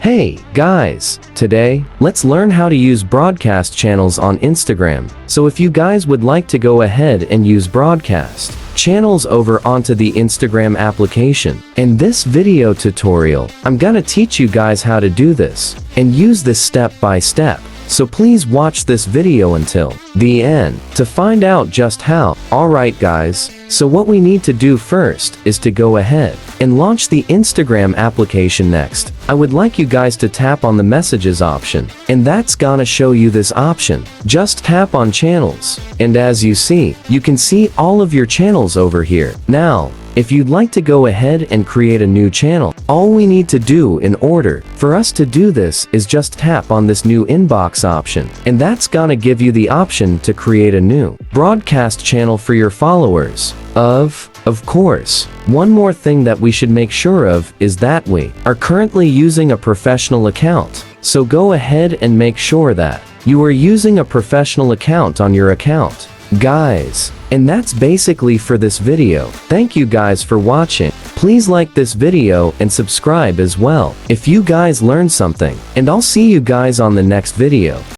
Hey, guys! Today, let's learn how to use broadcast channels on Instagram. So if you guys would like to go ahead and use broadcast channels over onto the Instagram application. In this video tutorial, I'm gonna teach you guys how to do this and use this step by step. So please watch this video until the end to find out just how. Alright guys, so what we need to do first is to go ahead and launch the Instagram application. Next, I would like you guys to tap on the messages option, and that's gonna show you this option. Just tap on channels, and as you see, you can see all of your channels over here. Now, if you'd like to go ahead and create a new channel, all we need to do in order for us to do this is just tap on this new inbox option, and that's gonna give you the option to create a new broadcast channel for your followers. Of course, one more thing that we should make sure of is that we are currently using a professional account. So go ahead and make sure that you are using a professional account on your account, guys. And that's basically for this video. Thank you guys for watching. Please like this video and subscribe as well if you guys learned something. And I'll see you guys on the next video.